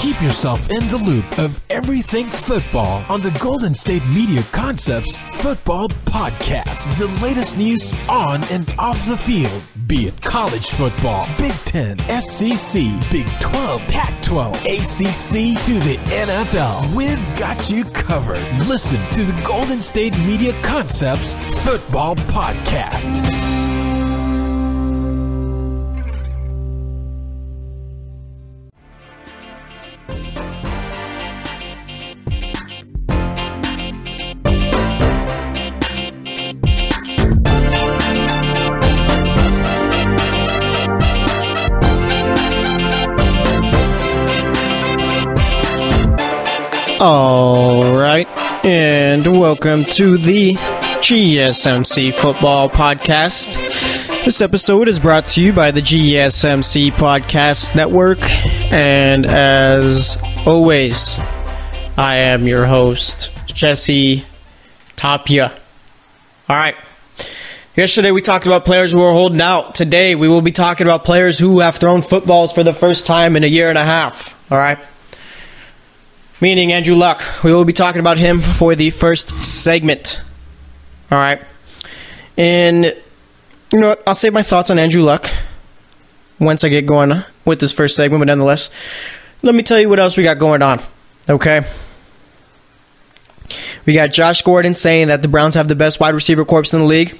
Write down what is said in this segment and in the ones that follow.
Keep yourself in the loop of everything football on the Golden State Media Concepts Football Podcast. The latest news on and off the field, be it college football, Big Ten, SEC, Big 12, Pac-12, ACC to the NFL. We've got you covered. Listen to the Golden State Media Concepts Football Podcast. Alright, and welcome to the GSMC Football Podcast. This episode is brought to you by the GSMC Podcast Network, and as always, I am your host, Jesse Tapia. Alright, yesterday we talked about players who are holding out. Today we will be talking about players who have thrown footballs for the first time in a year and a half. Alright? Meaning Andrew Luck. We will be talking about him for the first segment. Alright. And, you know what? I'll save my thoughts on Andrew Luck once I get going with this first segment. But nonetheless, let me tell you what else we got going on. Okay? We got Josh Gordon saying that the Browns have the best wide receiver corps in the league.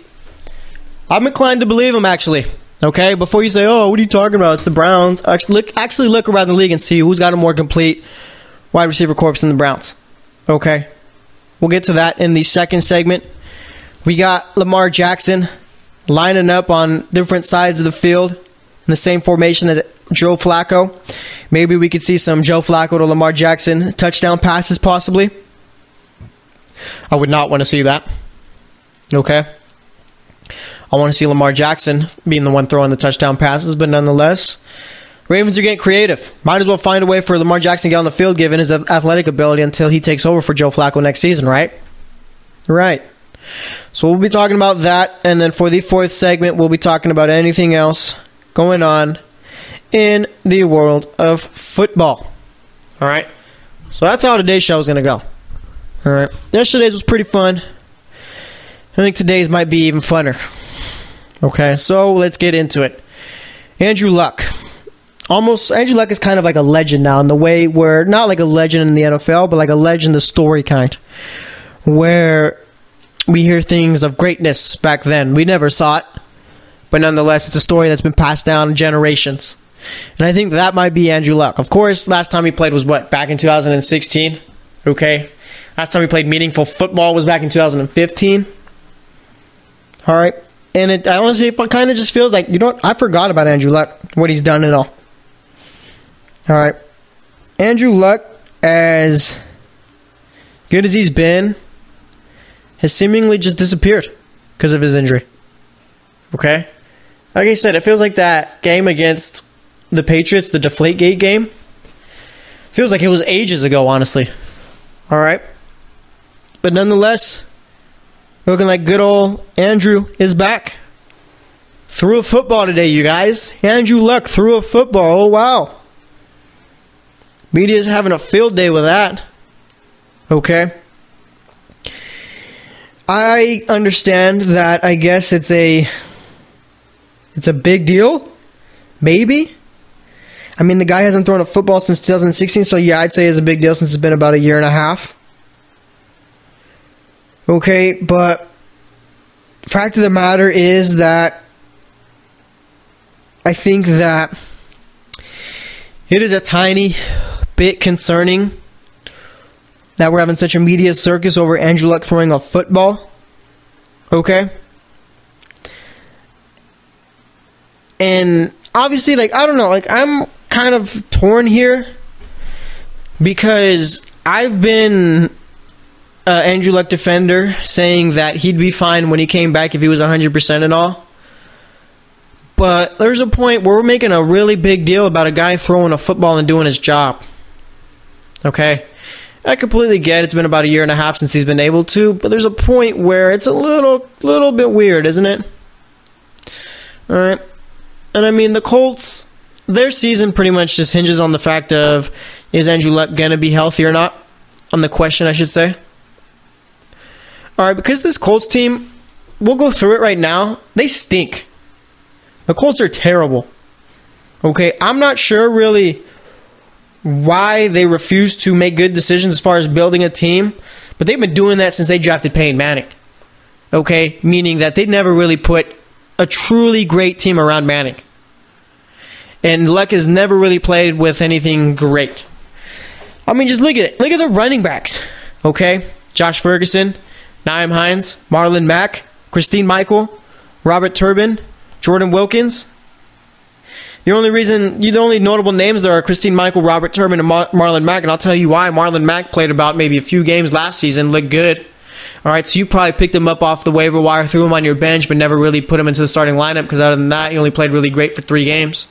I'm inclined to believe him, actually. Okay? Before you say, oh, what are you talking about? It's the Browns. Actually look around the league and see who's got a more complete wide receiver corps in the Browns. Okay. We'll get to that in the second segment. We got Lamar Jackson lining up on different sides of the field in the same formation as Joe Flacco. Maybe we could see some Joe Flacco to Lamar Jackson touchdown passes possibly. I would not want to see that. Okay. I want to see Lamar Jackson being the one throwing the touchdown passes, but nonetheless, Ravens are getting creative. Might as well find a way for Lamar Jackson to get on the field given his athletic ability until he takes over for Joe Flacco next season, right? Right. So we'll be talking about that. And then for the fourth segment, we'll be talking about anything else going on in the world of football. All right? So that's how today's show is going to go. All right? Yesterday's was pretty fun. I think today's might be even funner. Okay? So let's get into it. Andrew Luck. Andrew Luck is kind of like a legend now in the way where, not like a legend in the NFL, but like a legend, the story kind, where we hear things of greatness back then. We never saw it, but nonetheless, it's a story that's been passed down generations. And I think that might be Andrew Luck. Of course, last time he played was what? Back in 2016? Okay. Last time he played meaningful football was back in 2015. All right. And I honestly, it kind of just feels like, you know what? I forgot about Andrew Luck, what he's done and all. All right. Andrew Luck, as good as he's been, has seemingly just disappeared because of his injury. Okay? Like I said, it feels like that game against the Patriots, the Deflategate game, feels like it was ages ago, honestly. All right? But nonetheless, looking like good old Andrew is back. Threw a football today, you guys. Andrew Luck threw a football. Oh, wow. Media's having a field day with that. Okay. I understand that. I guess it's a big deal. Maybe. I mean, the guy hasn't thrown a football since 2016, so yeah, I'd say it's a big deal since it's been about a year and a half. Okay, but fact of the matter is that I think that it is a tiny bit concerning that we're having such a media circus over Andrew Luck throwing a football. Okay? And obviously, like, I don't know, like, I'm kind of torn here because I've been Andrew Luck defender saying that he'd be fine when he came back if he was 100% and all. But there's a point where we're making a really big deal about a guy throwing a football and doing his job. Okay? I completely get it's been about a year and a half since he's been able to, but there's a point where it's a little bit weird, isn't it? Alright. And I mean, the Colts, their season pretty much just hinges on the fact of, is Andrew Luck going to be healthy or not? On the question, I should say. All right, because this Colts team, we'll go through it right now. They stink. The Colts are terrible. Okay, I'm not sure really why they refuse to make good decisions as far as building a team, but they've been doing that since they drafted Peyton Manning. Okay, meaning that they never really put a truly great team around Manning. And Luck has never really played with anything great. I mean, just look at it. Look at the running backs. Okay, Josh Ferguson, Nyheim Hines, Marlon Mack, Christine Michael, Robert Turbin, Jordan Wilkins. The only notable names there are Christine Michael, Robert Turbin, and Marlon Mack, and I'll tell you why. Marlon Mack played about maybe a few games last season, looked good. All right, so you probably picked him up off the waiver wire, threw him on your bench, but never really put him into the starting lineup because other than that, he only played really great for 3 games.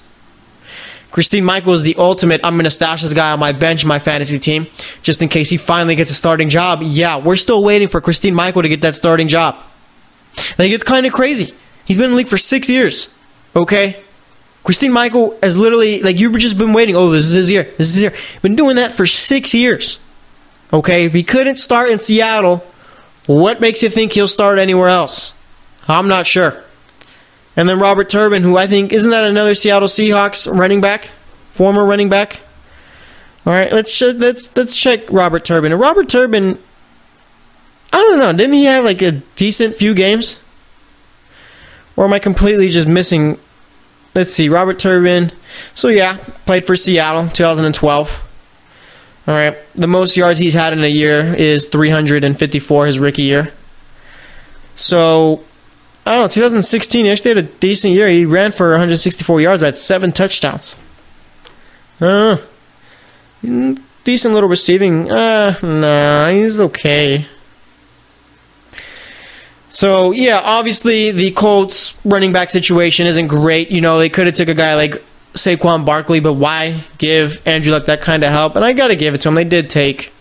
Christine Michael is the ultimate, I'm going to stash this guy on my bench in my fantasy team just in case he finally gets a starting job. Yeah, we're still waiting for Christine Michael to get that starting job. Like, it's kind of crazy. He's been in the league for 6 years, okay? Christine Michael has literally, like, you've just been waiting. Oh, this is his year. This is his year. Been doing that for 6 years, okay? If he couldn't start in Seattle, what makes you think he'll start anywhere else? I'm not sure. And then Robert Turbin, who I think, isn't that another Seattle Seahawks running back? Former running back? All right, let's check Robert Turbin. And Robert Turbin, I don't know, didn't he have like a decent few games? Or am I completely just missing? Let's see, Robert Turbin. So yeah, played for Seattle, 2012. All right, the most yards he's had in a year is 354 his rookie year. So, I don't know, 2016, he actually had a decent year. He ran for 164 yards, but had 7 touchdowns. Decent little receiving. Nah, he's okay. So, yeah, obviously the Colts running back situation isn't great. You know, they could have took a guy like Saquon Barkley, but why give Andrew Luck that kind of help? And I got to give it to him. They did take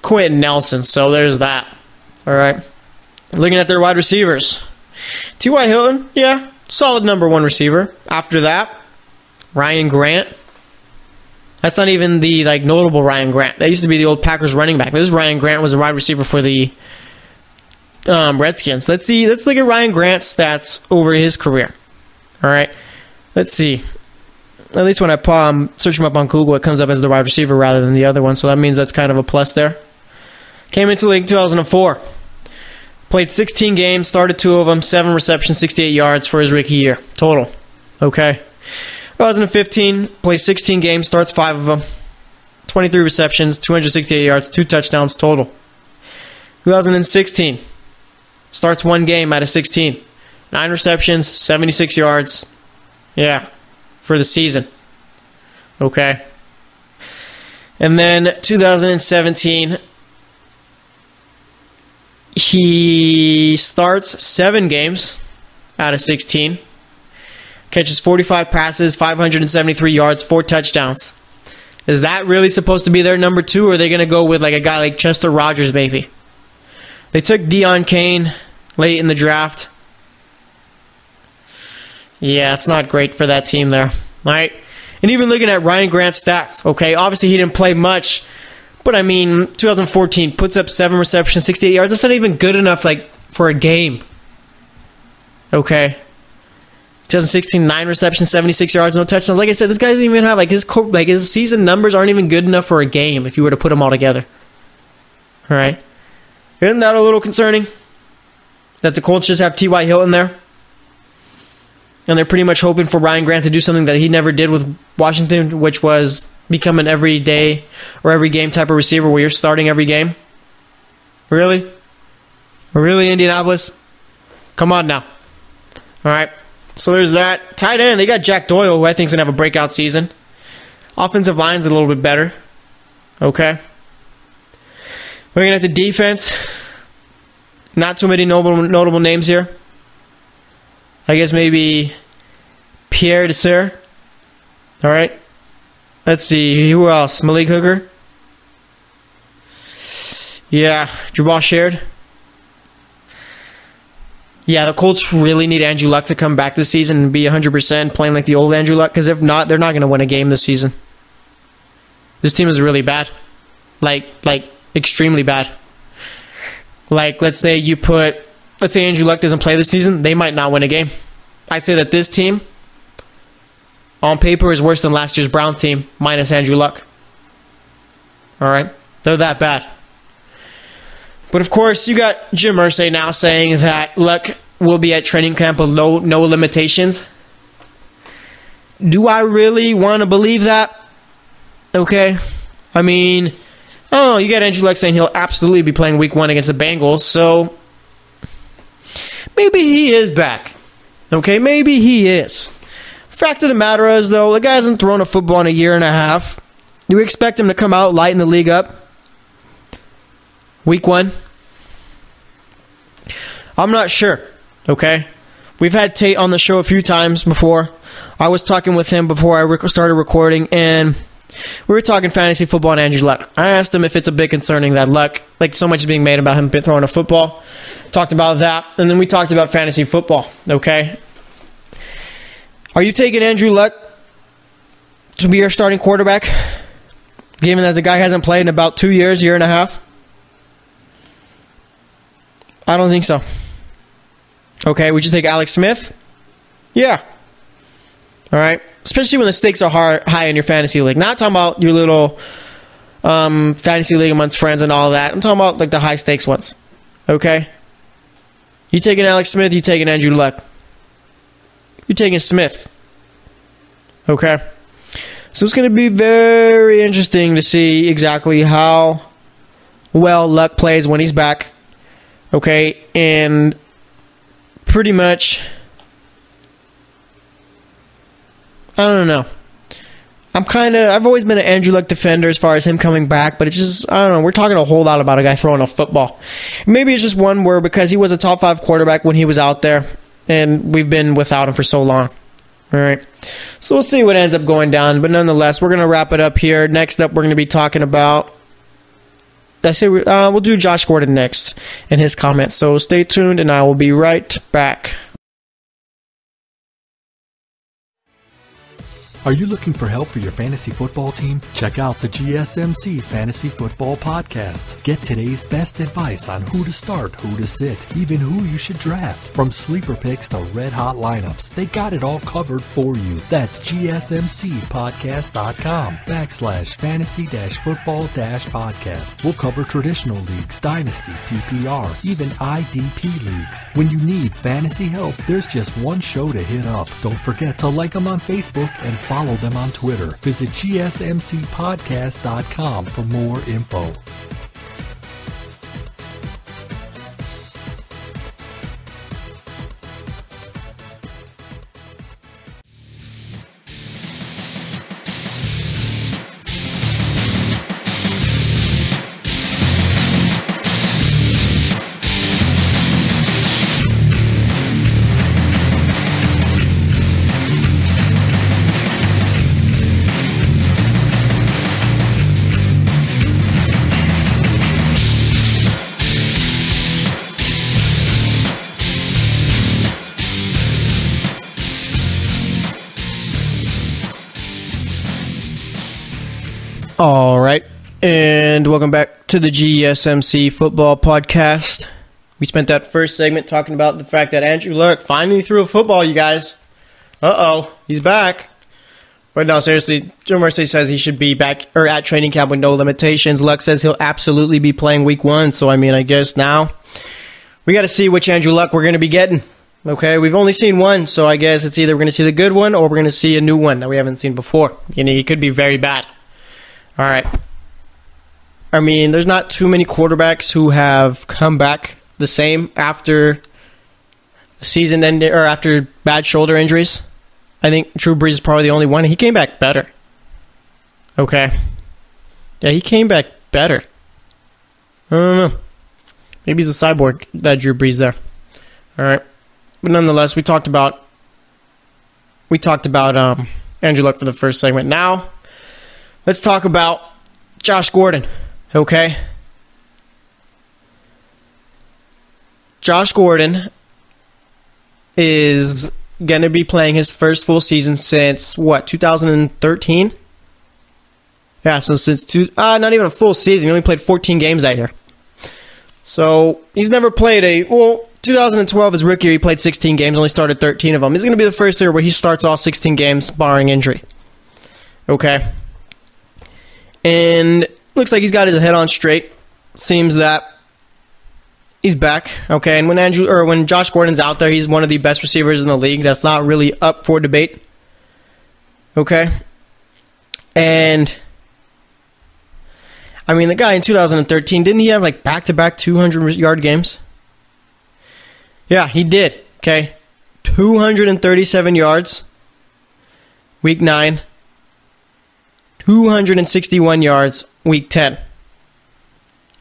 Quentin Nelson, so there's that. All right. Looking at their wide receivers. T.Y. Hilton, yeah, solid number 1 receiver. After that, Ryan Grant. That's not even the like notable Ryan Grant. That used to be the old Packers running back. This Ryan Grant was a wide receiver for the Redskins. Let's look at Ryan Grant's stats over his career. All right. Let's see. At least when I search him up on Google, it comes up as the wide receiver rather than the other one. So that means that's kind of a plus there. Came into the league in 2004. Played 16 games, started 2 of them, 7 receptions, 68 yards for his rookie year. Total. Okay. 2015, plays 16 games, starts 5 of them. 23 receptions, 268 yards, 2 touchdowns total. 2016, starts 1 game out of 16. 9 receptions, 76 yards. Yeah, for the season. Okay. And then 2017, he starts 7 games out of 16. Catches 45 passes, 573 yards, 4 touchdowns. Is that really supposed to be their number 2, or are they going to go with like a guy like Chester Rogers maybe? They took Deion Kane late in the draft. Yeah, it's not great for that team there. All right. And even looking at Ryan Grant's stats, okay, obviously he didn't play much, but I mean, 2014 puts up 7 receptions, 68 yards. That's not even good enough like for a game. Okay. 2016, 9 receptions, 76 yards, no touchdowns. Like I said, this guy doesn't even have his season numbers aren't even good enough for a game if you were to put them all together. All right. Isn't that a little concerning? That the Colts just have T.Y. Hilton there? And they're pretty much hoping for Ryan Grant to do something that he never did with Washington, which was become an every day or every game type of receiver where you're starting every game? Really? Really, Indianapolis? Come on now. All right. So there's that. Tight end, they got Jack Doyle, who I think is going to have a breakout season. Offensive line's a little bit better. Okay. Looking at the defense, not too many notable names here. I guess maybe Pierre Desir. All right. Let's see. Who else? Malik Hooker. Yeah. Jabal Sheard. Yeah, the Colts really need Andrew Luck to come back this season and be 100% playing like the old Andrew Luck, because if not, they're not going to win a game this season. This team is really bad. Like extremely bad. Like, let's say Andrew Luck doesn't play this season, they might not win a game. I'd say that this team, on paper, is worse than last year's Browns team, minus Andrew Luck. All right? They're that bad. But, of course, you got Jim Irsay now saying that Luck will be at training camp with no limitations. Do I really want to believe that? Okay. I mean, oh, you got Andrew Luck saying he'll absolutely be playing week 1 against the Bengals, so maybe he is back. Okay, maybe he is. Fact of the matter is, though, the guy hasn't thrown a football in a year and a half. Do we expect him to come out, lighten the league up? Week 1? I'm not sure, okay? We've had Tate on the show a few times before. I was talking with him before I started recording, and we were talking fantasy football and Andrew Luck. I asked him if it's a bit concerning that Luck, like so much is being made about him throwing a football. Talked about that, and then we talked about fantasy football, okay? Are you taking Andrew Luck to be your starting quarterback, given that the guy hasn't played in about 2 years, year and a half? I don't think so. Okay, would you take Alex Smith? Yeah. All right. Especially when the stakes are high in your fantasy league. Not talking about your little fantasy league amongst friends and all that. I'm talking about like the high stakes ones. Okay? You taking Alex Smith, you taking Andrew Luck. You're taking Smith. Okay? So it's going to be very interesting to see exactly how well Luck plays when he's back. Okay? And pretty much, I don't know. I've always been an Andrew Luck defender as far as him coming back, but it's just, I don't know, we're talking a whole lot about a guy throwing a football. Maybe it's just one where because he was a top 5 quarterback when he was out there, and we've been without him for so long. All right. So we'll see what ends up going down, but nonetheless, we're going to wrap it up here. Next up, we're going to be talking about, we'll do Josh Gordon next and his comments. So stay tuned, and I will be right back. Are you looking for help for your fantasy football team? Check out the GSMC Fantasy Football Podcast. Get today's best advice on who to start, who to sit, even who you should draft. From sleeper picks to red-hot lineups, they got it all covered for you. That's gsmcpodcast.com/fantasy-football-podcast. We'll cover traditional leagues, dynasty, PPR, even IDP leagues. When you need fantasy help, there's just one show to hit up. Don't forget to like them on Facebook and follow them on Twitter. Visit gsmcpodcast.com for more info. All right, and welcome back to the GSMC Football Podcast. We spent that first segment talking about the fact that Andrew Luck finally threw a football, you guys. He's back. But no, seriously, Joe Irsay says he should be back or at training camp with no limitations. Luck says he'll absolutely be playing week 1, so I mean, I guess now we got to see which Andrew Luck we're going to be getting. Okay, we've only seen one, so I guess it's either we're going to see the good one or we're going to see a new one that we haven't seen before. You know, he could be very bad. All right. I mean, there's not too many quarterbacks who have come back the same after season ended or after bad shoulder injuries. I think Drew Brees is probably the only one. He came back better. Okay. Yeah, he came back better. I don't know. Maybe he's a cyborg, that Drew Brees there. All right. But nonetheless, we talked about Andrew Luck for the first segment. Now, let's talk about Josh Gordon, okay? Josh Gordon is going to be playing his first full season since, 2013? Yeah, so since not even a full season. He only played 14 games that year. So he's never played 2012, his rookie year, he played 16 games, only started 13 of them. This is going to be the first year where he starts all 16 games, barring injury. Okay. And looks like he's got his head on straight. Seems that he's back. Okay, and when Josh Gordon's out there, he's one of the best receivers in the league. That's not really up for debate. Okay. And I mean, the guy in 2013, didn't he have like back-to-back 200-yard games? Yeah, he did. Okay. 237 yards. Week 9. 261 yards. Week 10.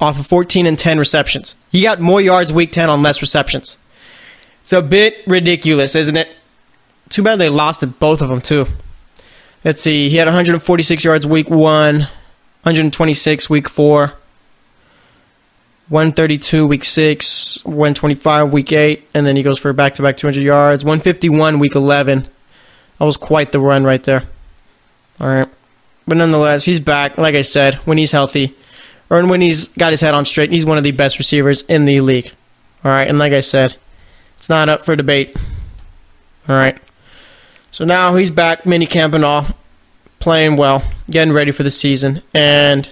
Off of 14 and 10 receptions. He got more yards week 10 on less receptions. It's a bit ridiculous, isn't it? Too bad they lost at both of them, too. Let's see. He had 146 yards week 1. 126 week 4. 132 week 6, 125 week 8, and then he goes for a back-to-back 200 yards. 151 week 11. That was quite the run right there. All right. But nonetheless, he's back, like I said, when he's healthy, or when he's got his head on straight. He's one of the best receivers in the league. All right, and like I said, it's not up for debate. All right. So now he's back, minicamp and all, playing well, getting ready for the season, and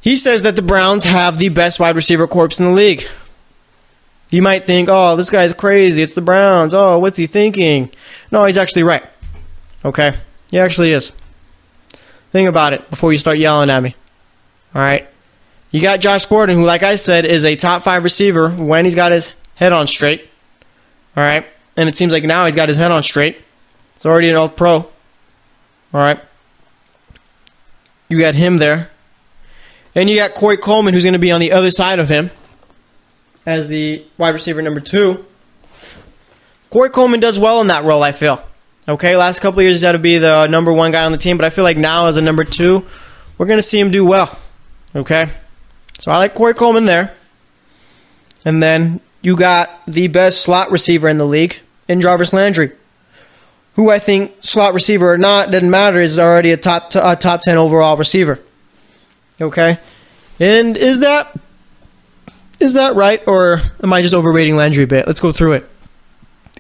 he says that the Browns have the best wide receiver corps in the league. You might think, oh, this guy's crazy. It's the Browns. Oh, what's he thinking? No, he's actually right. Okay? He actually is. Think about it before you start yelling at me. All right? You got Josh Gordon, who, like I said, is a top 5 receiver when he's got his head on straight. All right? And it seems like now he's got his head on straight. He's already an all-pro. All right? You got him there. And you got Corey Coleman, who's going to be on the other side of him as the wide receiver number 2. Corey Coleman does well in that role, I feel. Okay, last couple of years he's had to be the number 1 guy on the team, but I feel like now as a number 2, we're going to see him do well. Okay? So I like Corey Coleman there. And then you got the best slot receiver in the league in Jarvis Landry, who I think, slot receiver or not, doesn't matter, is already a top 10 overall receiver. Okay, and is that right, or am I just overrating Landry a bit? Let's go through it.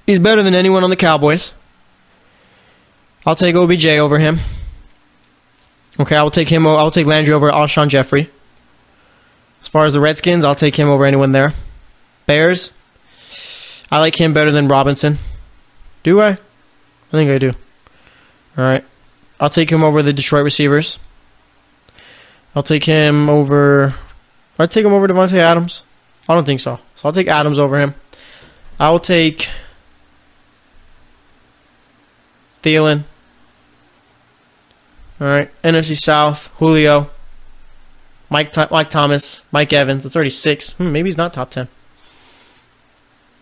He's better than anyone on the Cowboys. I'll take OBJ over him. Okay, I'll take Landry over Alshon Jeffrey. As far as the Redskins, I'll take him over anyone there. Bears, I like him better than Robinson. Do I? I think I do. All right, I'll take him over the Detroit receivers. I'd take him over Devontae Adams. I don't think so. So I'll take Adams over him. I will take Thielen. All right. NFC South, Julio. Mike Thomas. Mike Evans. That's already 6. Maybe he's not top 10.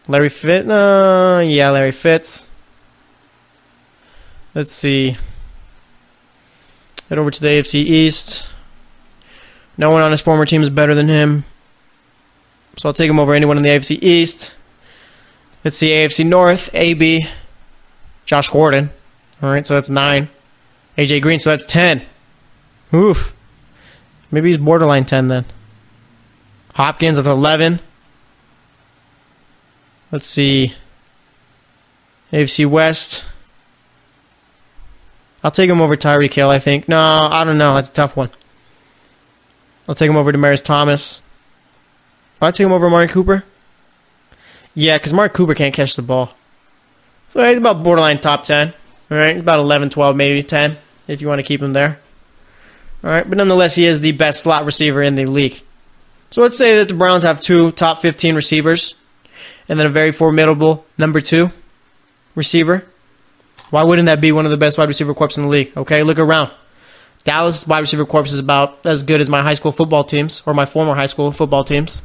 Larry Fitz. Yeah, Larry Fitz. Let's see. Head over to the AFC East. No one on his former team is better than him. So I'll take him over anyone in the AFC East. Let's see, AFC North, AB. Josh Gordon. All right, so that's 9. AJ Green, so that's 10. Oof. Maybe he's borderline 10 then. Hopkins, that's 11. Let's see. AFC West. I'll take him over Tyreek Hill, I think. No, I don't know. That's a tough one. I'll take him over Demaryius Thomas. I'll take him over Amari Cooper. Yeah, because Amari Cooper can't catch the ball. So he's about borderline top 10. All right, he's about 11, 12, maybe 10, if you want to keep him there. All right, but nonetheless, he is the best slot receiver in the league. So let's say that the Browns have 2 top 15 receivers and then a very formidable number 2 receiver. Why wouldn't that be one of the best wide receiver corps in the league? Okay, look around. Dallas wide receiver corps is about as good as my high school football teams, or my former high school football teams.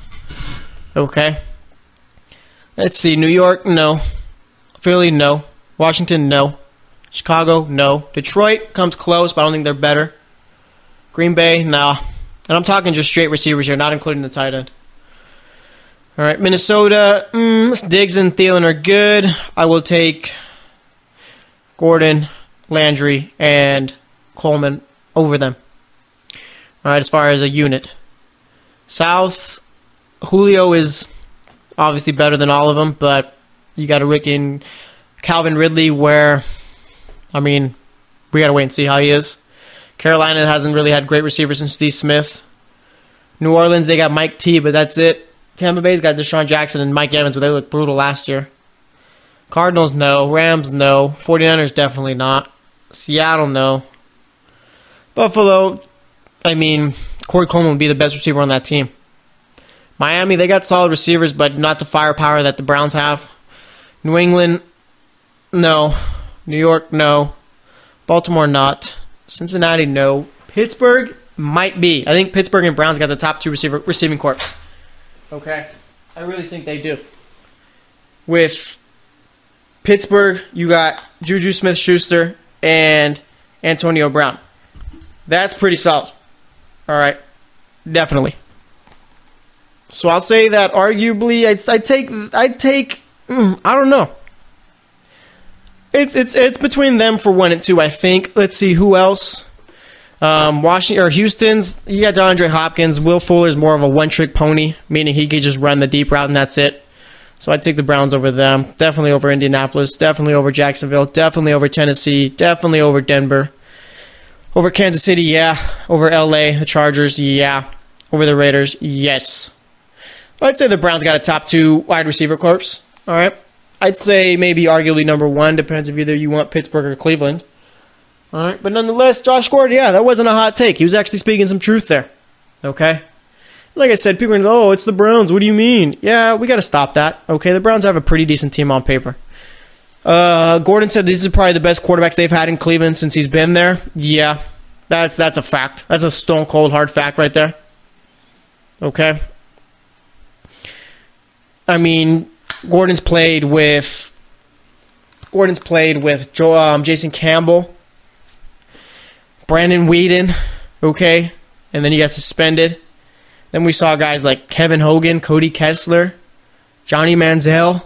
Okay. Let's see. New York, no. Philly, no. Washington, no. Chicago, no. Detroit comes close, but I don't think they're better. Green Bay, no. And I'm talking just straight receivers here, not including the tight end. All right, Minnesota, Diggs and Thielen are good. I will take Gordon, Landry, and Coleman over them. All right, as far as a unit. South, Julio is obviously better than all of them, but you got a Ricky and Calvin Ridley where, I mean, we got to wait and see how he is. Carolina hasn't really had great receivers since Steve Smith. New Orleans, they got Mike T, but that's it. Tampa Bay's got Deshaun Jackson and Mike Evans, but they looked brutal last year. Cardinals, no. Rams, no. 49ers, definitely not. Seattle, no. Buffalo, I mean, Corey Coleman would be the best receiver on that team. Miami, they got solid receivers, but not the firepower that the Browns have. New England, no. New York, no. Baltimore, not. Cincinnati, no. Pittsburgh might be. I think Pittsburgh and Browns got the top two receiving corps. Okay? I really think they do. With Pittsburgh, you got Juju Smith-Schuster and Antonio Brown. That's pretty solid. All right? Definitely. So I'll say that arguably, I'd take. I don't know. It's between them for 1 and 2, I think. Let's see who else. Washington or Houston's. You got DeAndre Hopkins. Will Fuller's more of a one-trick pony, meaning he could just run the deep route and that's it. So I'd take the Browns over them. Definitely over Indianapolis. Definitely over Jacksonville. Definitely over Tennessee. Definitely over Denver. Over Kansas City, yeah. Over LA, the Chargers, yeah. Over the Raiders, yes. I'd say the Browns got a top two wide receiver corps. All right. I'd say maybe arguably number one. Depends if either you want Pittsburgh or Cleveland. All right. But nonetheless, Josh Gordon, yeah, that wasn't a hot take. He was actually speaking some truth there. Okay. Like I said, people are going to go, oh, it's the Browns. What do you mean? Yeah, we got to stop that. Okay. The Browns have a pretty decent team on paper. Gordon said this is probably the best quarterbacks they've had in Cleveland since he's been there. Yeah. That's a fact. That's a stone cold hard fact right there. Okay. I mean, Gordon's played with Jason Campbell, Brandon Whedon, okay, and then he got suspended. Then we saw guys like Kevin Hogan, Cody Kessler, Johnny Manziel.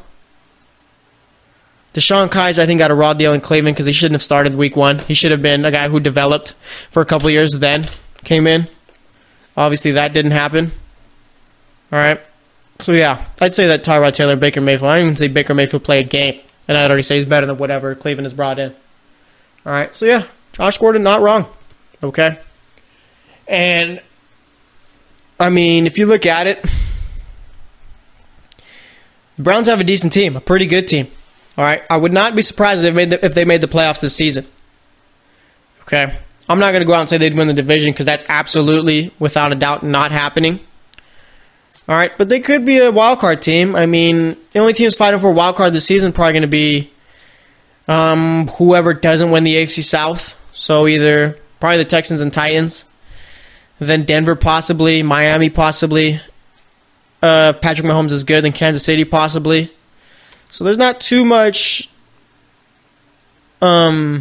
Deshaun Kaiser, I think, got a raw deal in Cleveland because he shouldn't have started week one. He should have been a guy who developed for a couple of years, then came in. Obviously, that didn't happen. All right. So, yeah, I'd say that Tyrod Taylor and Baker Mayfield. I don't even say Baker Mayfield played a game. And I'd already say he's better than whatever Cleveland has brought in. All right. So, yeah, Josh Gordon, not wrong. Okay. And, I mean, if you look at it, the Browns have a decent team, a pretty good team. All right. I would not be surprised if they made the playoffs this season. Okay. I'm not going to go out and say they'd win the division because that's absolutely, without a doubt, not happening. All right, but they could be a wild card team. I mean, the only teams fighting for a wild card this season probably going to be whoever doesn't win the AFC South. So either probably the Texans and Titans, then Denver possibly, Miami possibly. If Patrick Mahomes is good, then Kansas City possibly. So there's not too much. How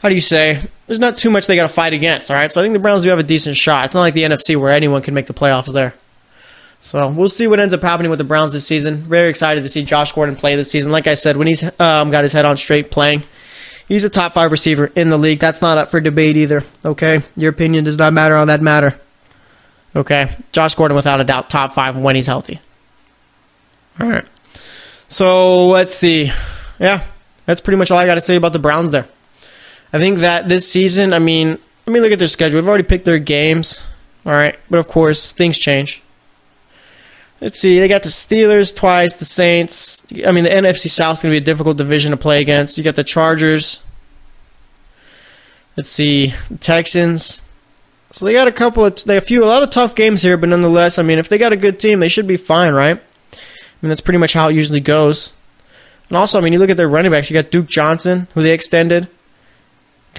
do you say? There's not too much they got to fight against, all right? So I think the Browns do have a decent shot. It's not like the NFC where anyone can make the playoffs there. So we'll see what ends up happening with the Browns this season. Very excited to see Josh Gordon play this season. Like I said, when he's got his head on straight playing, he's a top 5 receiver in the league. That's not up for debate either, okay? Your opinion does not matter on that matter. Okay? Josh Gordon, without a doubt, top 5 when he's healthy. All right. So let's see. Yeah, that's pretty much all I got to say about the Browns there. I think that this season, I mean, let me look at their schedule. We've already picked their games. All right. But, of course, things change. Let's see. They got the Steelers twice, the Saints. I mean, the NFC South is going to be a difficult division to play against. You got the Chargers. Let's see. The Texans. So they got a lot of tough games here, but nonetheless, I mean, if they got a good team, they should be fine, right? I mean, that's pretty much how it usually goes. And also, I mean, you look at their running backs. You got Duke Johnson, who they extended.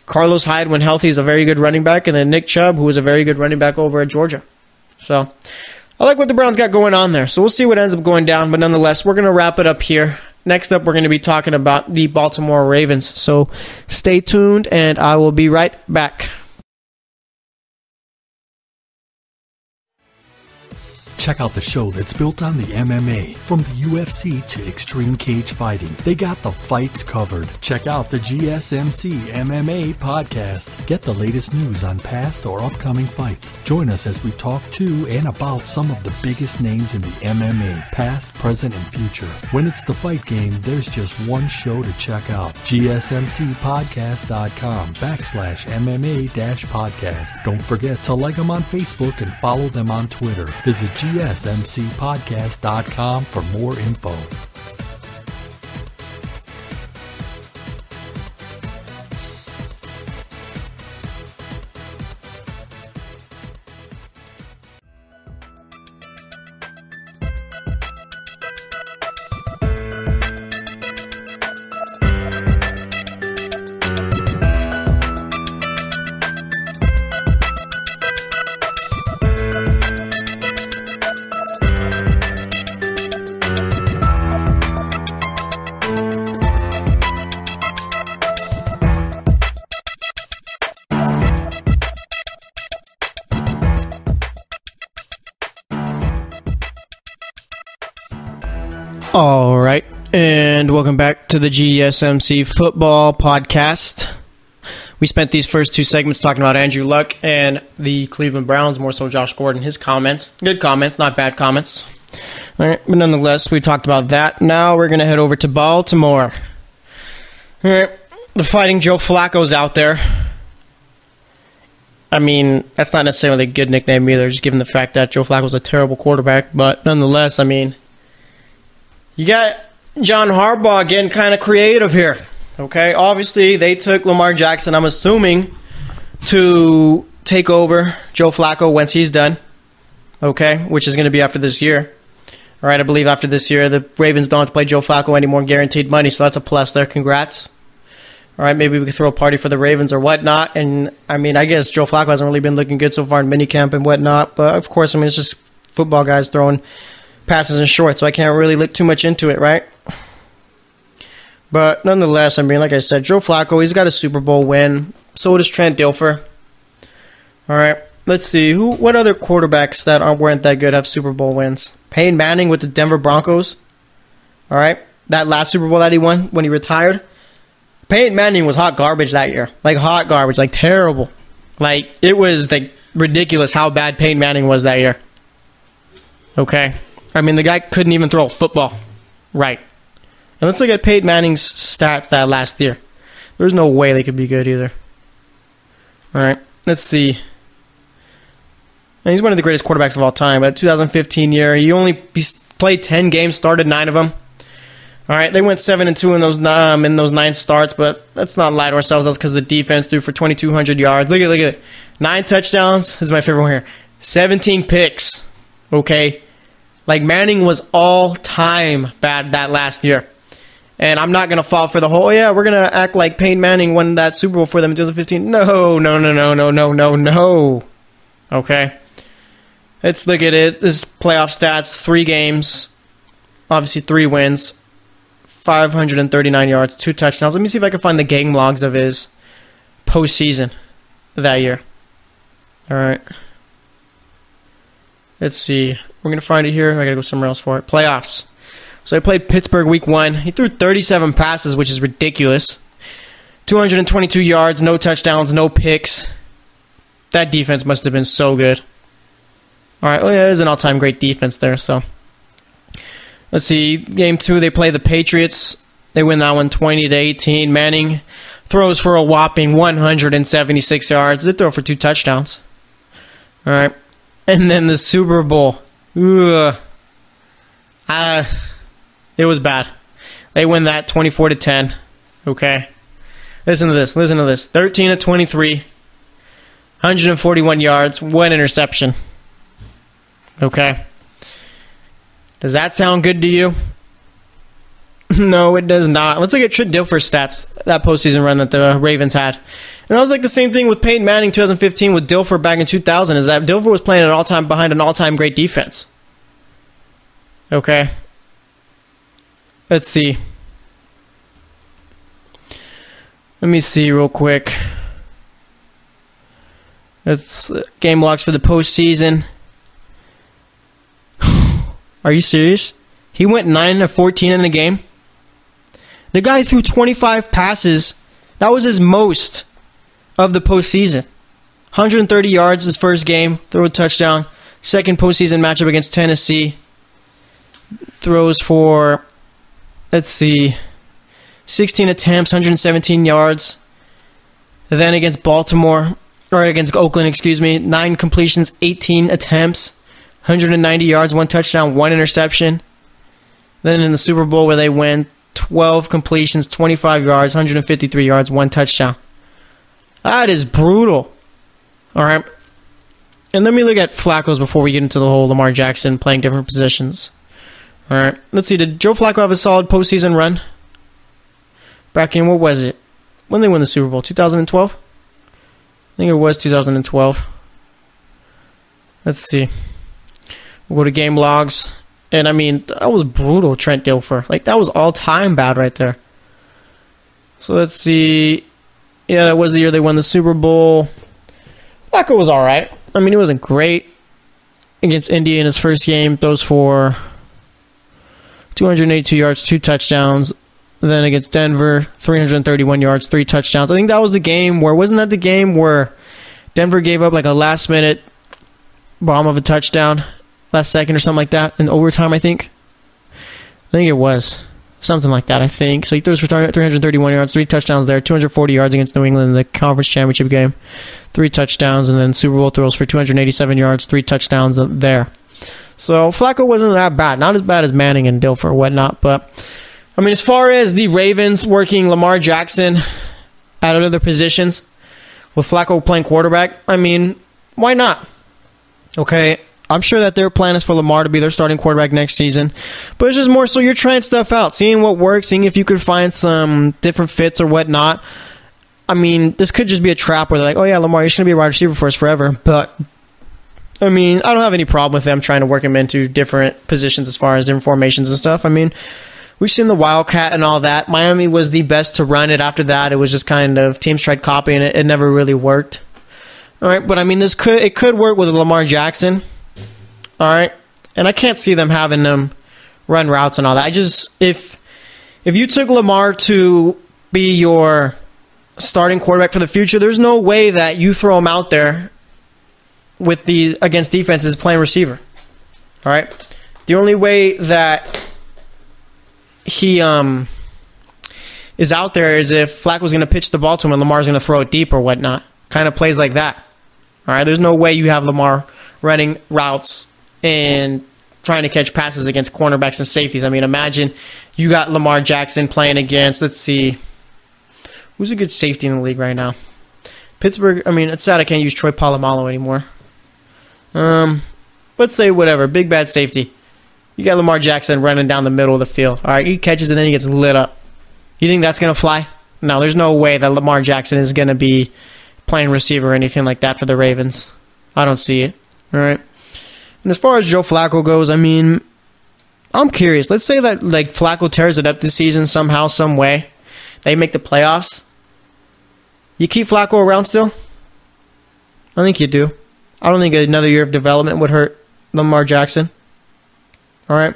Carlos Hyde, when healthy, is a very good running back. And then Nick Chubb, who is a very good running back over at Georgia. So, I like what the Browns got going on there. So, we'll see what ends up going down. But nonetheless, we're going to wrap it up here. Next up, we're going to be talking about the Baltimore Ravens. So, stay tuned, and I will be right back. Check out the show that's built on the MMA. From the UFC to extreme cage fighting, they got the fights covered. Check out the GSMC MMA podcast. Get the latest news on past or upcoming fights. Join us as we talk to and about some of the biggest names in the MMA, past, present, and future. When it's the fight game, there's just one show to check out. GSMCpodcast.com/MMA-podcast. Don't forget to like them on Facebook and follow them on Twitter. Visit GSMCpodcast.com for more info. All right, and welcome back to the GSMC Football Podcast. We spent these first two segments talking about Andrew Luck and the Cleveland Browns, more so Josh Gordon, his comments. Good comments, not bad comments. All right, but nonetheless, we talked about that. Now we're going to head over to Baltimore. All right, the Fighting Joe Flacco's out there. I mean, that's not necessarily a good nickname either, just given the fact that Joe Flacco's a terrible quarterback. But nonetheless, I mean, you got John Harbaugh getting kind of creative here, okay? Obviously, they took Lamar Jackson, I'm assuming, to take over Joe Flacco once he's done, okay? Which is going to be after this year. All right, I believe after this year, the Ravens don't have to play Joe Flacco anymore, guaranteed money, so that's a plus there. Congrats. All right, maybe we could throw a party for the Ravens or whatnot. And, I mean, I guess Joe Flacco hasn't really been looking good so far in minicamp and whatnot. But, of course, I mean, it's just football guys throwing passes and short, so I can't really look too much into it, right? But nonetheless, I mean, like I said, Joe Flacco, he's got a Super Bowl win. So does Trent Dilfer. All right, let's see. What other quarterbacks that weren't that good have Super Bowl wins? Peyton Manning with the Denver Broncos. All right, that last Super Bowl that he won when he retired. Peyton Manning was hot garbage that year. Like, hot garbage. Like, terrible. Like, it was like ridiculous how bad Peyton Manning was that year. Okay? I mean, the guy couldn't even throw a football. Right. And let's look at Peyton Manning's stats that last year. There's no way they could be good either. All right. Let's see. And he's one of the greatest quarterbacks of all time. But 2015 year, he played 10 games, started 9 of them. All right. They went 7-2 in those 9 starts, but let's not lie to ourselves. That's because the defense threw for 2,200 yards. Look at it. 9 touchdowns. This is my favorite one here. 17 picks. Okay. Like, Manning was all-time bad that last year. And I'm not going to fall for the whole, we're going to act like Peyton Manning won that Super Bowl for them in 2015. No. Okay? Let's look at it. This is playoff stats. 3 games. Obviously, 3 wins. 539 yards, 2 touchdowns. Let me see if I can find the game logs of his postseason that year. All right. Let's see. We're going to find it here. I got to go somewhere else for it. Playoffs. So I played Pittsburgh week 1. He threw 37 passes, which is ridiculous. 222 yards, no touchdowns, no picks. That defense must have been so good. All right. There's an all-time great defense there. So let's see. Game 2, they play the Patriots. They win that one 20-18. Manning throws for a whopping 176 yards. They throw for 2 touchdowns. All right. And then the Super Bowl. It was bad. They win that 24-10. Okay. Listen to this. 13-23. 141 yards. 1 interception. Okay. Does that sound good to you? No, it does not. Let's look at Trent Dilfer's stats, that postseason run that the Ravens had. And that was like the same thing with Peyton Manning 2015 with Dilfer back in 2000, is that Dilfer was playing behind an all-time great defense. Okay. Let's see. Let me see real quick. It's game logs for the postseason. Are you serious? He went 9 of 14 in a game. The guy threw 25 passes. That was his most of the postseason. 130 yards his first game, threw a touchdown. Second postseason matchup against Tennessee. Throws for, 16 attempts, 117 yards. Then against Oakland, 9 completions, 18 attempts, 190 yards, 1 touchdown, 1 interception. Then in the Super Bowl where they win, 12 completions, 25 yards, 153 yards, 1 touchdown. That is brutal. All right. And let me look at Flacco's before we get into the whole Lamar Jackson playing different positions. All right. Let's see. Did Joe Flacco have a solid postseason run? Back in, what was it? When they won the Super Bowl? 2012? I think it was 2012. Let's see. We'll go to game logs. And, I mean, that was brutal, Trent Dilfer. Like, that was all-time bad right there. So, let's see. Yeah, that was the year they won the Super Bowl. Flacco was all right. I mean, he wasn't great. Against Indy in his first game, throws for 282 yards, 2 touchdowns. Then against Denver, 331 yards, 3 touchdowns. I think that was the game where, wasn't that the game where Denver gave up like a last-minute bomb of a touchdown, last second or something like that, in overtime, I think? I think it was. Something like that, I think. So he throws for 331 yards, 3 touchdowns there, 240 yards against New England in the conference championship game, 3 touchdowns, and then Super Bowl throws for 287 yards, 3 touchdowns there. So Flacco wasn't that bad. Not as bad as Manning and Dilfer or whatnot, but I mean, as far as the Ravens working Lamar Jackson at other positions with Flacco playing quarterback, I mean, why not? Okay, I'm sure that their plan is for Lamar to be their starting quarterback next season, but it's just more so you're trying stuff out, seeing what works, seeing if you could find some different fits or whatnot. I mean, this could just be a trap where they're like, oh yeah, Lamar, you're just going to be a wide receiver for us forever, but I mean, I don't have any problem with them trying to work him into different positions as far as different formations and stuff. I mean, we've seen the Wildcat and all that. Miami was the best to run it. After that, it was just kind of teams tried copying it. It never really worked. All right, but I mean, it could work with Lamar Jackson. All right, and I can't see them having them run routes and all that. If you took Lamar to be your starting quarterback for the future, there's no way that you throw him out there with against defenses playing receiver. All right, the only way that he is out there is if Flacco's going to pitch the ball to him and Lamar's going to throw it deep or whatnot. Kind of plays like that. All right, there's no way you have Lamar running routes and trying to catch passes against cornerbacks and safeties. I mean, imagine you got Lamar Jackson playing against, let's see, who's a good safety in the league right now? Pittsburgh, I mean, it's sad I can't use Troy Polamalu anymore. Let's say whatever, big bad safety. You got Lamar Jackson running down the middle of the field. All right, he catches and then he gets lit up. You think that's going to fly? No, there's no way that Lamar Jackson is going to be playing receiver or anything like that for the Ravens. I don't see it. All right. And as far as Joe Flacco goes, I mean, I'm curious. Let's say that like Flacco tears it up this season somehow, some way. They make the playoffs. You keep Flacco around still? I think you do. I don't think another year of development would hurt Lamar Jackson. All right.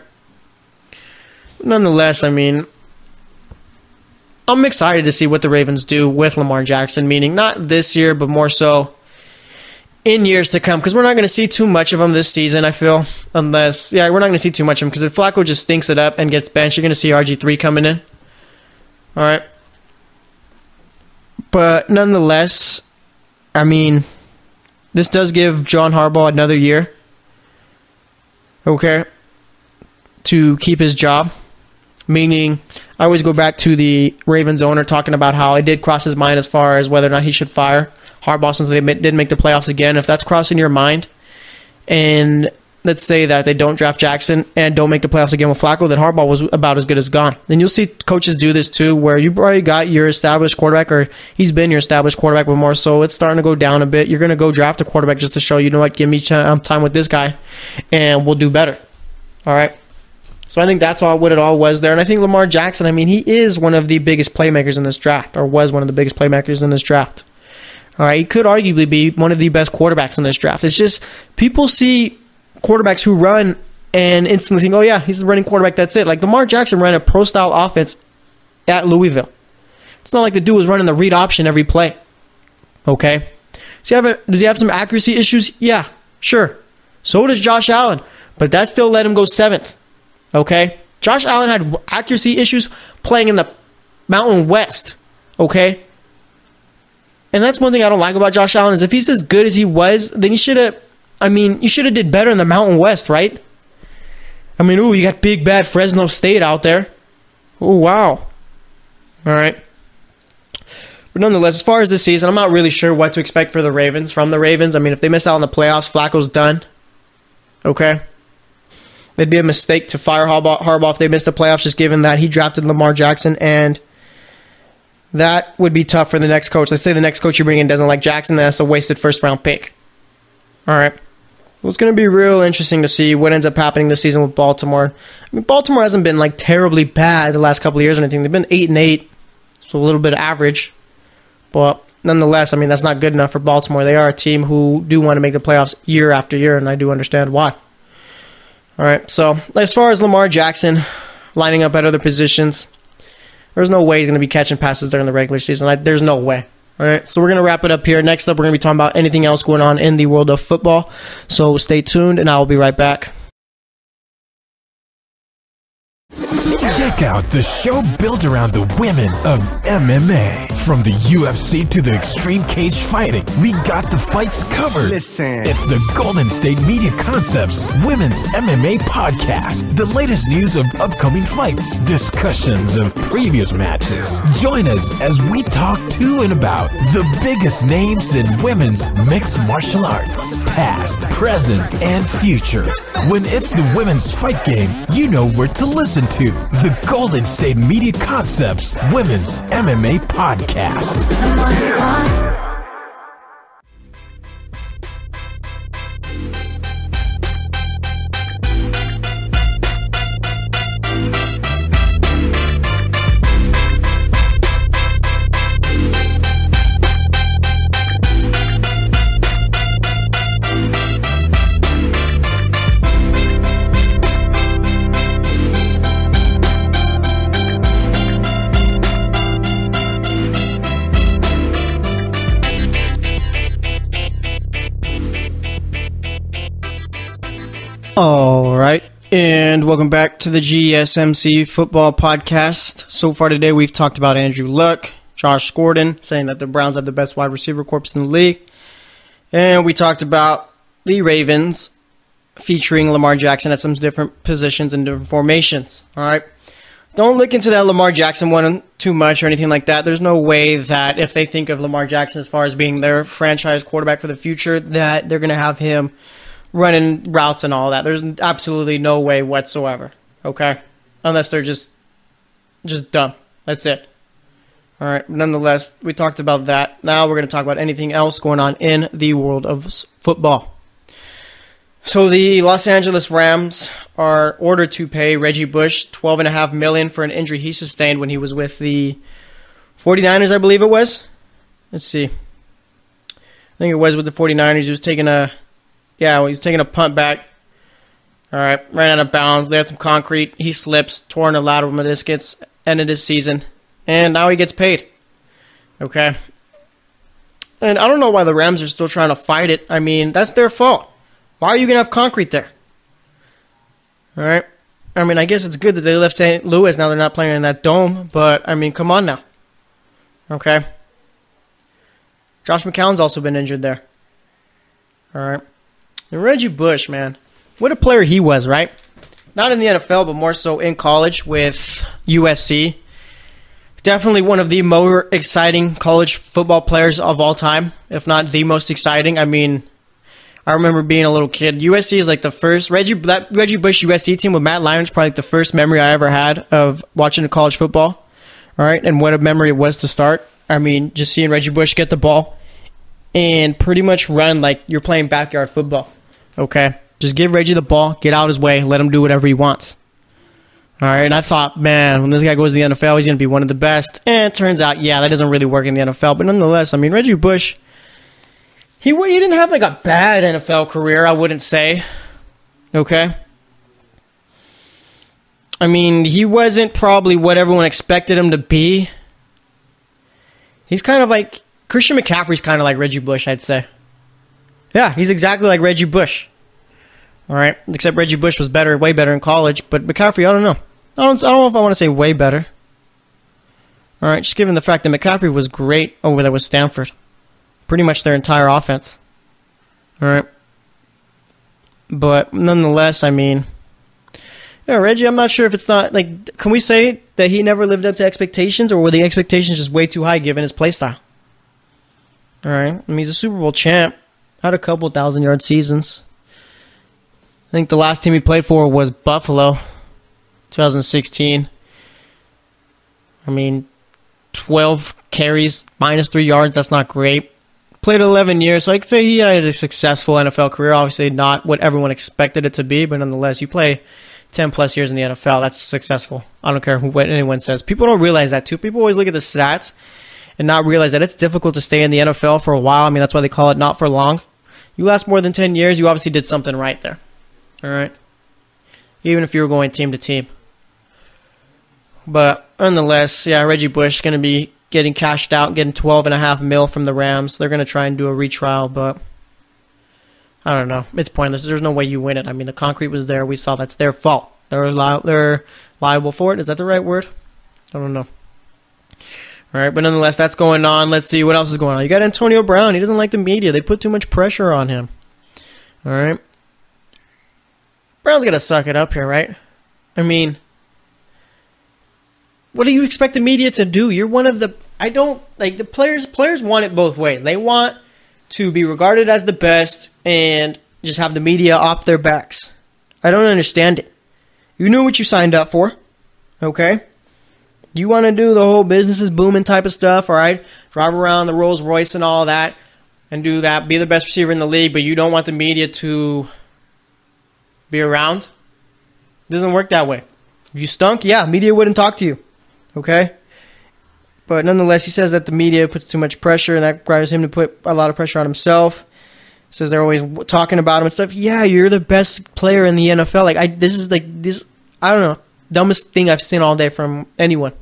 Nonetheless, I mean, I'm excited to see what the Ravens do with Lamar Jackson, meaning not this year, but more so in years to come, because we're not going to see too much of him this season, I feel. We're not going to see too much of him, because if Flacco just stinks it up and gets benched, you're going to see RG3 coming in. All right. But nonetheless, I mean, this does give John Harbaugh another year, okay, to keep his job. Meaning, I always go back to the Ravens owner talking about how it did cross his mind as far as whether or not he should fire Harbaugh since they didn't make the playoffs again. If that's crossing your mind, and let's say that they don't draft Jackson and don't make the playoffs again with Flacco, then Harbaugh was about as good as gone. And you'll see coaches do this too, where you've already got your established quarterback, or he's been your established quarterback, but more so it's starting to go down a bit. You're going to go draft a quarterback just to show, you know what, give me time with this guy, and we'll do better. All right? So I think that's what it all was there. And I think Lamar Jackson, I mean, he is one of the biggest playmakers in this draft, or was one of the biggest playmakers in this draft. All right, he could arguably be one of the best quarterbacks in this draft. It's just people see quarterbacks who run and instantly think, oh yeah, he's the running quarterback, that's it. Like Lamar Jackson ran a pro-style offense at Louisville. It's not like the dude was running the read option every play. Okay? Does he have some accuracy issues? Yeah, sure. So does Josh Allen, but that still let him go 7th. Okay? Josh Allen had accuracy issues playing in the Mountain West. Okay? And that's one thing I don't like about Josh Allen is if he's as good as he was, then you should have did better in the Mountain West, right? I mean, you got big bad Fresno State out there. Oh, wow. All right. But nonetheless, as far as this season, I'm not really sure what to expect for the Ravens, from the Ravens. I mean, if they miss out on the playoffs, Flacco's done. Okay? It'd be a mistake to fire Harbaugh if they miss the playoffs, just given that he drafted Lamar Jackson, and that would be tough for the next coach. Let's say the next coach you bring in doesn't like Jackson, then that's a wasted first-round pick. All right. Well, it's going to be real interesting to see what ends up happening this season with Baltimore. I mean, Baltimore hasn't been like terribly bad the last couple of years or anything. They've been 8-8, so a little bit average. But nonetheless, I mean, that's not good enough for Baltimore. They are a team who do want to make the playoffs year after year, and I do understand why. All right, so as far as Lamar Jackson lining up at other positions, there's no way he's going to be catching passes during the regular season. There's no way. All right, so we're going to wrap it up here. Next up, we're going to be talking about anything else going on in the world of football. So stay tuned, and I will be right back. Check out the show built around the women of MMA. From the UFC to the extreme cage fighting, we got the fights covered. Listen. It's the Golden State Media Concepts Women's MMA Podcast. The latest news of upcoming fights, discussions of previous matches. Join us as we talk to and about the biggest names in women's mixed martial arts, past, present, and future. When it's the women's fight game, you know where to listen to. The Golden State Media Concepts Women's MMA Podcast. All right, and welcome back to the GSMC Football Podcast. So far today, we've talked about Andrew Luck, Josh Gordon, saying that the Browns have the best wide receiver corps in the league. And we talked about the Ravens featuring Lamar Jackson at some different positions and different formations. All right, don't look into that Lamar Jackson one too much or anything like that. There's no way that if they think of Lamar Jackson as far as being their franchise quarterback for the future, that they're going to have him running routes and all that. There's absolutely no way whatsoever, okay? Unless they're just dumb. That's it. All right, nonetheless, we talked about that. Now we're going to talk about anything else going on in the world of football. So the Los Angeles Rams are ordered to pay Reggie Bush $12.5 million for an injury he sustained when he was with the 49ers, I believe it was. Let's see. I think it was with the 49ers. He was taking a punt back. All right, ran out of bounds. They had some concrete. He slips, torn a lateral meniscus, ended his season, and now he gets paid. Okay? And I don't know why the Rams are still trying to fight it. I mean, that's their fault. Why are you going to have concrete there? All right? I mean, I guess it's good that they left St. Louis. Now they're not playing in that dome, but, I mean, come on now. Okay? Josh McCown's also been injured there. All right? And Reggie Bush, man, what a player he was, right? Not in the NFL, but more so in college with USC. Definitely one of the more exciting college football players of all time, if not the most exciting. I mean, I remember being a little kid. USC is like the first, Reggie Bush USC team with Matt Lyon is probably like the first memory I ever had of watching college football. All right, and what a memory it was to start. I mean, just seeing Reggie Bush get the ball and pretty much run like you're playing backyard football. Okay, just give Reggie the ball, get out his way, let him do whatever he wants. All right, and I thought, man, when this guy goes to the NFL, he's going to be one of the best. And it turns out, yeah, that doesn't really work in the NFL. But nonetheless, I mean, Reggie Bush, he didn't have like a bad NFL career, I wouldn't say. Okay? I mean, he wasn't probably what everyone expected him to be. He's kind of like... Christian McCaffrey's kind of like Reggie Bush, I'd say. Yeah, he's exactly like Reggie Bush. All right, except Reggie Bush was better, way better in college. But McCaffrey, I don't know. I don't know if I want to say way better. All right, just given the fact that McCaffrey was great over there with Stanford. Pretty much their entire offense. All right. But nonetheless, I mean... Yeah, Reggie, I'm not sure if it's not... like, can we say that he never lived up to expectations, or were the expectations just way too high given his play style? All right. I mean, he's a Super Bowl champ. Had a couple 1,000-yard seasons. I think the last team he played for was Buffalo, 2016. I mean, 12 carries, -3 yards. That's not great. Played 11 years, so I could say he had a successful NFL career. Obviously, not what everyone expected it to be, but nonetheless, you play 10-plus years in the NFL. That's successful. I don't care what anyone says. People don't realize that, too. People always look at the stats and not realize that it's difficult to stay in the NFL for a while. I mean, that's why they call it not for long. You last more than 10 years, you obviously did something right there. All right? Even if you were going team to team. But nonetheless, yeah, Reggie Bush going to be getting cashed out, getting $12.5 million from the Rams. They're going to try and do a retrial, but I don't know. It's pointless. There's no way you win it. I mean, the concrete was there. We saw that's their fault. They're liable for it. Is that the right word? I don't know. All right, but nonetheless, that's going on. Let's see what else is going on. You got Antonio Brown. He doesn't like the media. They put too much pressure on him. All right. Brown's got to suck it up here, right? I mean, what do you expect the media to do? You're one of the... I don't... Like, the players want it both ways. They want to be regarded as the best and just have the media off their backs. I don't understand it. You knew what you signed up for, okay? You want to do the whole business is booming type of stuff, all right? Drive around the Rolls Royce and all that and do that. Be the best receiver in the league, but you don't want the media to be around. It doesn't work that way. If you stunk, yeah, media wouldn't talk to you, okay? But nonetheless, he says that the media puts too much pressure, and that requires him to put a lot of pressure on himself. He says they're always talking about him and stuff. Yeah, you're the best player in the NFL. Like, I don't know, dumbest thing I've seen all day from anyone.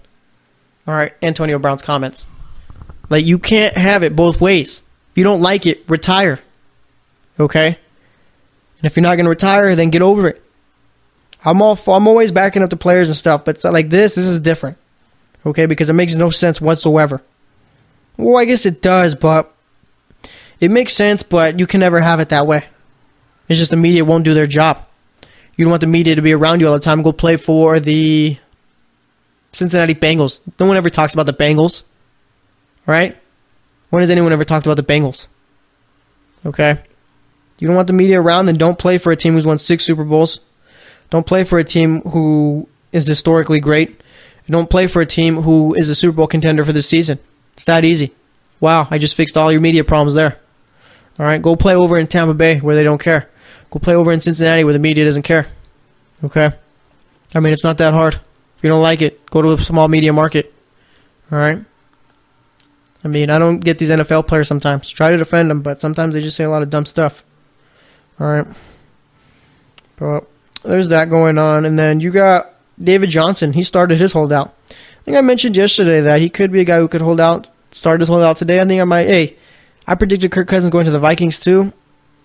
All right, Antonio Brown's comments. Like, you can't have it both ways. If you don't like it, retire. Okay? And if you're not going to retire, then get over it. I'm always backing up the players and stuff, but it's not like this is different. Okay? Because it makes no sense whatsoever. Well, I guess it does, but it makes sense, but you can never have it that way. It's just the media won't do their job. You don't want the media to be around you all the time. Go play for the Cincinnati Bengals. No one ever talks about the Bengals. Right? When has anyone ever talked about the Bengals? Okay? You don't want the media around, then don't play for a team who's won 6 Super Bowls. Don't play for a team who is historically great. Don't play for a team who is a Super Bowl contender for this season. It's that easy. Wow, I just fixed all your media problems there. All right? Go play over in Tampa Bay where they don't care. Go play over in Cincinnati where the media doesn't care. Okay? I mean, it's not that hard. If you don't like it, go to a small media market. All right? I mean, I don't get these NFL players sometimes. Try to defend them, but sometimes they just say a lot of dumb stuff. All right? But there's that going on. And then you got David Johnson. He started his holdout. I think I mentioned yesterday that he could be a guy who could start his holdout today. I think I predicted Kirk Cousins going to the Vikings too.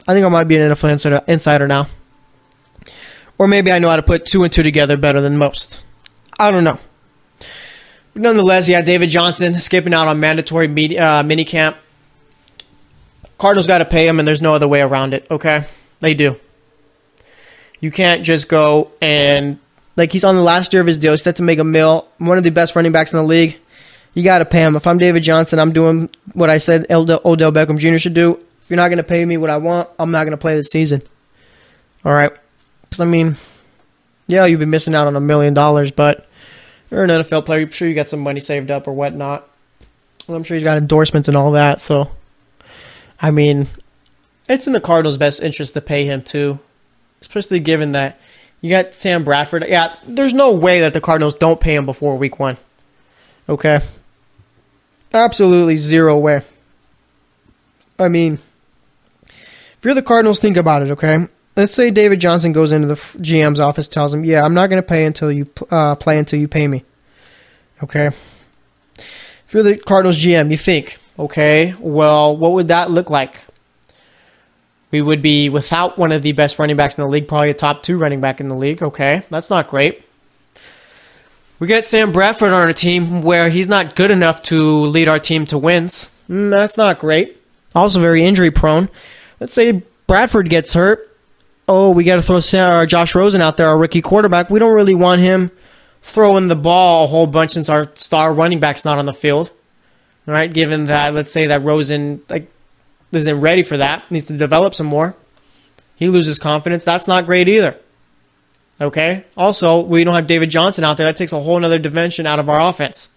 I think I might be an NFL insider now. Or maybe I know how to put 2 and 2 together better than most. I don't know. But nonetheless, yeah, David Johnson skipping out on mandatory minicamp. Cardinals got to pay him, and there's no other way around it, okay? They do. You can't just go and, like, he's on the last year of his deal. He's set to make $1 million. One of the best running backs in the league. You got to pay him. If I'm David Johnson, I'm doing what I said Odell Beckham Jr. should do. If you're not going to pay me what I want, I'm not going to play this season. All right? Because, I mean, yeah, you've been missing out on $1 million, but you're an NFL player. I'm sure you got some money saved up or whatnot. Well, I'm sure he's got endorsements and all that. So, I mean, it's in the Cardinals' best interest to pay him too, especially given that you got Sam Bradford. Yeah, there's no way that the Cardinals don't pay him before week 1. Okay? Absolutely zero way. I mean, if you're the Cardinals, think about it, okay? let's say David Johnson goes into the GM's office, tells him, yeah, I'm not going to pay until you play until you pay me. Okay? If you're the Cardinals GM, you think, okay, well, what would that look like? We would be without one of the best running backs in the league, probably a top 2 running back in the league. Okay, that's not great. We get Sam Bradford on our team where he's not good enough to lead our team to wins. That's not great. Also very injury prone. Let's say Bradford gets hurt. Oh, we got to throw Josh Rosen out there, our rookie quarterback. We don't really want him throwing the ball a whole bunch since our star running back's not on the field. All right, given that, let's say that Rosen isn't ready for that, needs to develop some more. He loses confidence. That's not great either. Okay? Also, we don't have David Johnson out there. That takes a whole other dimension out of our offense.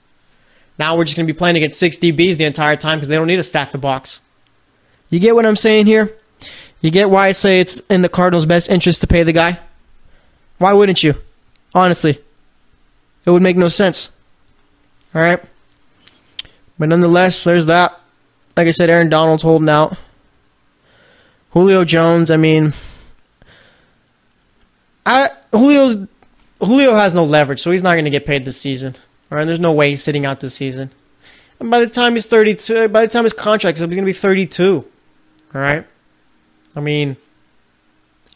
Now we're just going to be playing against 6 DBs the entire time because they don't need to stack the box. You get what I'm saying here? You get why I say it's in the Cardinals' best interest to pay the guy? Why wouldn't you? Honestly. It would make no sense. All right? But nonetheless, there's that. Like I said, Aaron Donald's holding out. Julio Jones, I mean, Julio has no leverage, so he's not going to get paid this season. All right, there's no way he's sitting out this season. And by the time he's 32, by the time his contract's up, he's going to be 32. All right? I mean,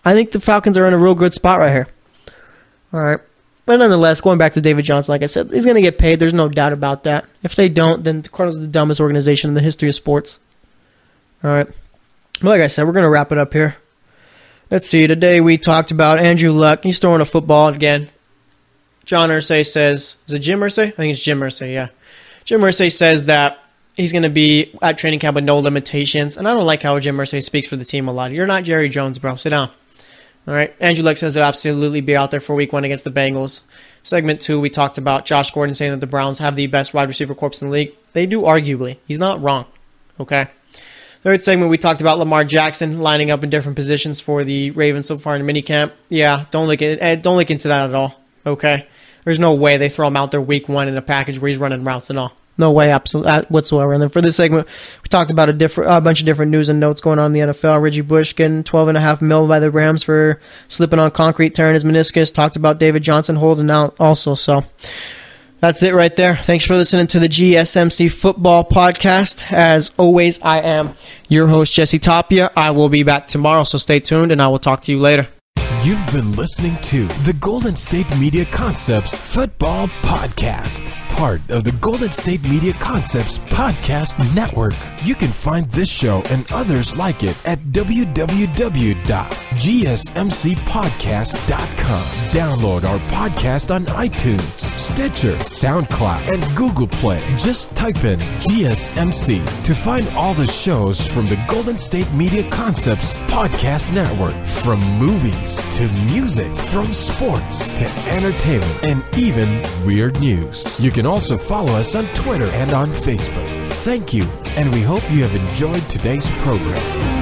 I think the Falcons are in a real good spot right here. All right. But nonetheless, going back to David Johnson, like I said, he's going to get paid. There's no doubt about that. If they don't, then the Cardinals are the dumbest organization in the history of sports. All right. But like I said, we're going to wrap it up here. Let's see. Today we talked about Andrew Luck. He's throwing a football again. John Irsay says, is it Jim Irsay? I think it's Jim Irsay, yeah. Jim Irsay says that he's going to be at training camp with no limitations. And I don't like how Jim Irsay speaks for the team a lot. You're not Jerry Jones, bro. Sit down. All right, Andrew Luck says he'll absolutely be out there for week 1 against the Bengals. Segment 2, we talked about Josh Gordon saying that the Browns have the best wide receiver corps in the league. They do, arguably. He's not wrong. Okay. Third segment, we talked about Lamar Jackson lining up in different positions for the Ravens so far in minicamp. Yeah, don't look into that at all. Okay. There's no way they throw him out there week 1 in a package where he's running routes and all. No way, absolutely whatsoever. And then for this segment, we talked about a bunch of different news and notes going on in the NFL. Reggie Bush getting $12.5 million by the Rams for slipping on concrete, tearing his meniscus. Talked about David Johnson holding out also. So that's it right there. Thanks for listening to the GSMC Football Podcast. As always, I am your host, Jesse Tapia. I will be back tomorrow, so stay tuned, and I will talk to you later. You've been listening to the Golden State Media Concepts Football Podcast, part of the Golden State Media Concepts Podcast Network. You can find this show and others like it at www.gsmcpodcast.com. Download our podcast on iTunes, Stitcher, SoundCloud, and Google Play. Just type in GSMC to find all the shows from the Golden State Media Concepts Podcast Network, from movies to music, from sports to entertainment, and even weird news. You can also follow us on Twitter and on Facebook. Thank you, and we hope you have enjoyed today's program.